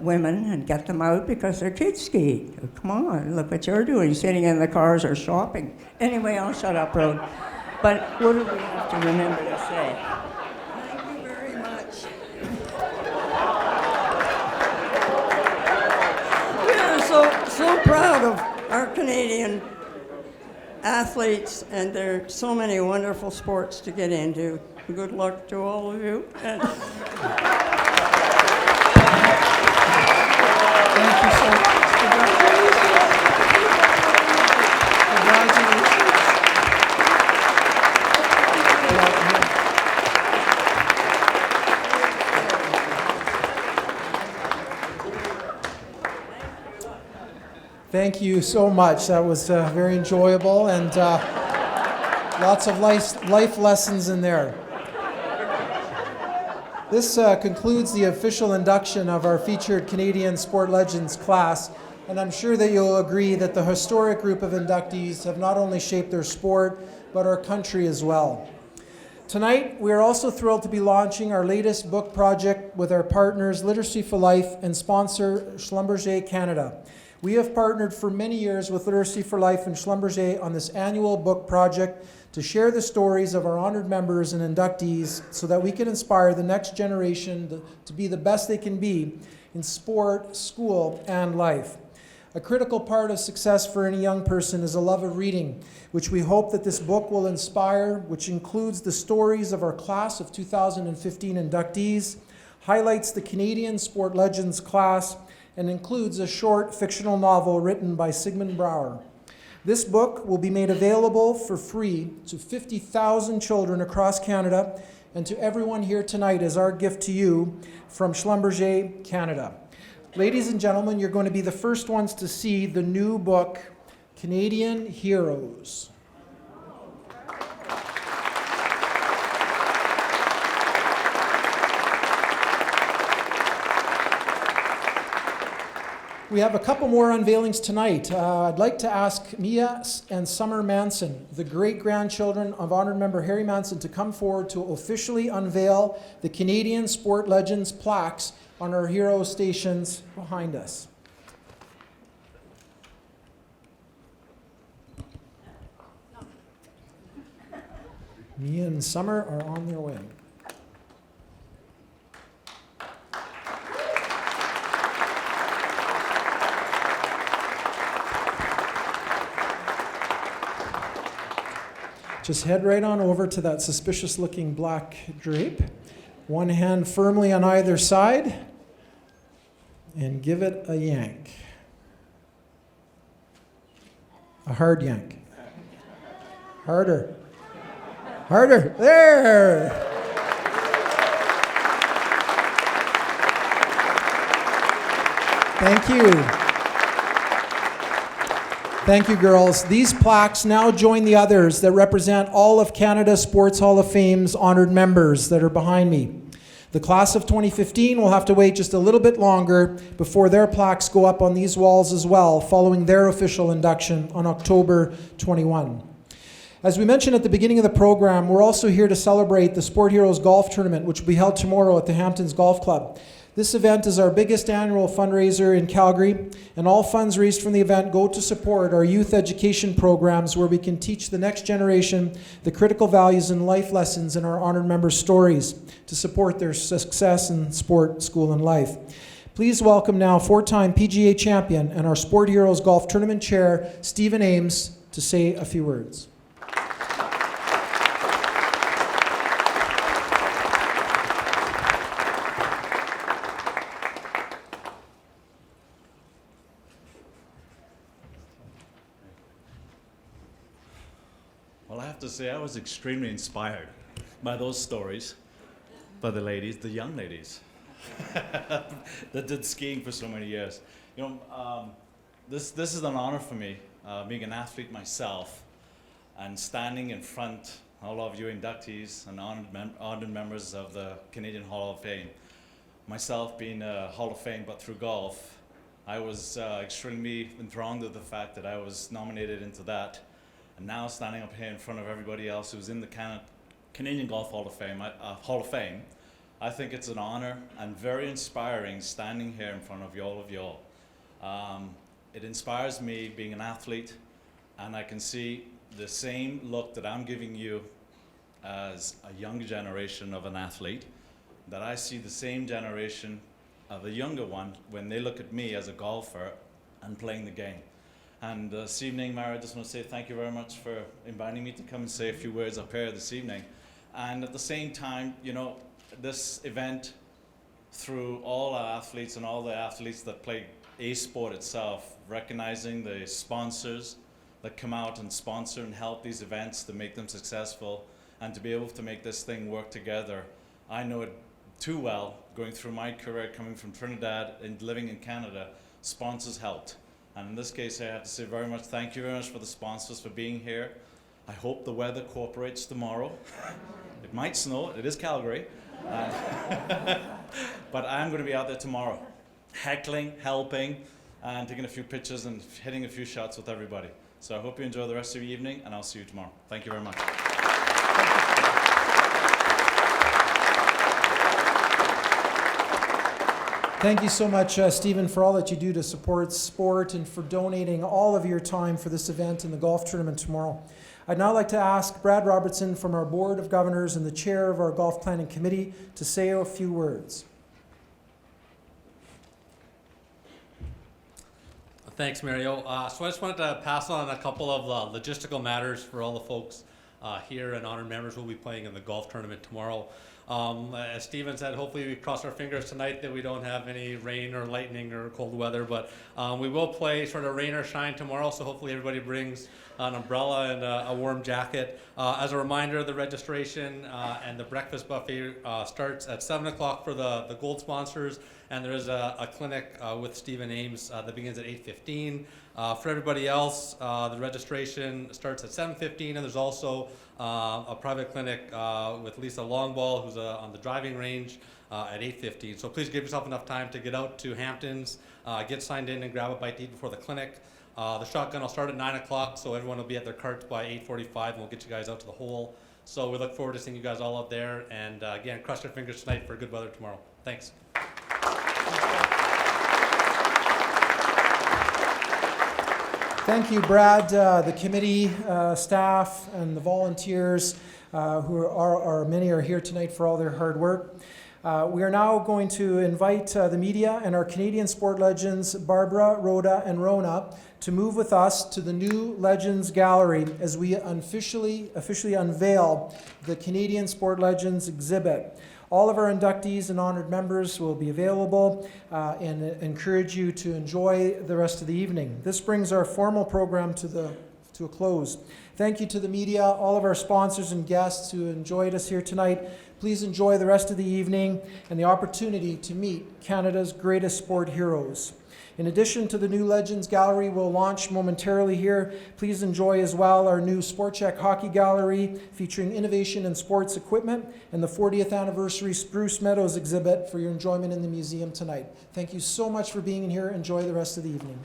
Speaker 9: women and get them out because their kids ski. Come on, look what you're doing, sitting in the cars or shopping. Anyway, I'll shut up, Rod. But what do we have to remember to say?
Speaker 8: thank you very much. We are so proud of our Canadian athletes, and there are so many wonderful sports to get into. Good luck to all of you. And
Speaker 1: Thank you so much. Congratulations. Thank you so much. That was very enjoyable and lots of life lessons in there. This concludes the official induction of our featured Canadian Sport Legends class, and I'm sure that you'll agree that the historic group of inductees have not only shaped their sport, but our country as well. Tonight, we are also thrilled to be launching our latest book project with our partners Literacy for Life and sponsor Schlumberger Canada. We have partnered for many years with Literacy for Life and Schlumberger on this annual book project to share the stories of our honored members and inductees so that we can inspire the next generation to be the best they can be in sport, school, and life. A critical part of success for any young person is a love of reading, which we hope that this book will inspire, which includes the stories of our class of 2015 inductees, highlights the Canadian Sport Legends class, and includes a short fictional novel written by Sigmund Bauer. This book will be made available for free to 50,000 children across Canada and to everyone here tonight as our gift to you from Schlumberger Canada. Ladies and gentlemen, you're going to be the first ones to see the new book, Canadian Heroes. We have a couple more unveilings tonight. I'd like to ask Mia and Summer Manson, the great-grandchildren of honored member Harry Manson, to come forward to officially unveil the Canadian Sport Legends plaques on our hero stations behind us. Mia and Summer are on their way. Just head right on over to that suspicious-looking black drape. One hand firmly on either side, and give it a yank. A hard yank. Harder. Harder. There! Thank you. Thank you, girls. These plaques now join the others that represent all of Canada's Sports Hall of Fame's honored members that are behind me. The class of 2015 will have to wait just a little bit longer before their plaques go up on these walls as well, following their official induction on October 21. As we mentioned at the beginning of the program, we're also here to celebrate the Sport Heroes Golf Tournament, which will be held tomorrow at the Hamptons Golf Club. This event is our biggest annual fundraiser in Calgary, and all funds raised from the event go to support our youth education programs where we can teach the next generation the critical values and life lessons in our honored members' stories to support their success in sport, school, and life. Please welcome now four-time PGA champion and our Sport Heroes Golf Tournament chair, Stephen Ames, to say a few words.
Speaker 10: Well, I have to say I was extremely inspired by those stories, by the ladies, the young ladies that did skiing for so many years. You know, this is an honor for me, being an athlete myself, and standing in front all of you inductees and honored members of the Canadian Hall of Fame. Myself being a Hall of Fame, but through golf, I was extremely enthralled with the fact that I was nominated into that. And now standing up here in front of everybody else who's in the Canadian Golf Hall of Fame, I think it's an honor and very inspiring standing here in front of all of y'all. It inspires me being an athlete, and I can see the same look that I'm giving you as a younger generation of an athlete, that I see the same generation of the younger one when they look at me as a golfer and playing the game. And this evening, Mara, I just want to say thank you very much for inviting me to come and say a few words up here this evening. And at the same time, you know, this event, through all our athletes and all the athletes that play a sport itself, recognizing the sponsors that come out and sponsor and help these events to make them successful and to be able to make this thing work together. I know it too well, going through my career coming from Trinidad and living in Canada, sponsors helped. And in this case, I have to say very much thank you very much for the sponsors for being here. I hope the weather cooperates tomorrow. It might snow, it is Calgary. But I'm going to be out there tomorrow, heckling, helping, and taking a few pictures and hitting a few shots with everybody. So I hope you enjoy the rest of your evening, and I'll see you tomorrow. Thank you very much.
Speaker 1: Thank you so much, Stephen, for all that you do to support sport and for donating all of your time for this event and the golf tournament tomorrow. I'd now like to ask Brad Robertson from our Board of Governors and the chair of our Golf Planning Committee to say a few words.
Speaker 11: Thanks, Mario. So I just wanted to pass on a couple of logistical matters for all the folks here and honored members who will be playing in the golf tournament tomorrow. As Stephen said, hopefully we cross our fingers tonight that we don't have any rain or lightning or cold weather, but we will play sort of rain or shine tomorrow, so hopefully everybody brings an umbrella and a warm jacket. As a reminder, the registration and the breakfast buffet starts at 7 o'clock for the gold sponsors, and there is a clinic with Stephen Ames that begins at 8:15. For everybody else, the registration starts at 7:15, and there's also a private clinic with Lisa Longball, who's on the driving range, at 8:15. So please give yourself enough time to get out to Hamptons, get signed in and grab a bite to eat before the clinic. The shotgun will start at 9 o'clock, so everyone will be at their carts by 8:45, and we'll get you guys out to the hole. So we look forward to seeing you guys all out there, and again, cross your fingers tonight for good weather tomorrow. Thanks.
Speaker 1: Thank you, Brad, the committee staff, and the volunteers who are many are here tonight for all their hard work. We are now going to invite the media and our Canadian sport legends, Barbara, Rhoda, and Rona, to move with us to the new Legends Gallery as we officially unveil the Canadian Sport Legends exhibit. All of our inductees and honored members will be available and encourage you to enjoy the rest of the evening. This brings our formal program to a close. Thank you to the media, all of our sponsors and guests who enjoyed us here tonight. Please enjoy the rest of the evening and the opportunity to meet Canada's greatest sport heroes. In addition to the new Legends Gallery we'll launch momentarily here, please enjoy as well our new Sport Check Hockey Gallery featuring innovation in sports equipment and the 40th anniversary Spruce Meadows exhibit for your enjoyment in the museum tonight. Thank you so much for being here. Enjoy the rest of the evening.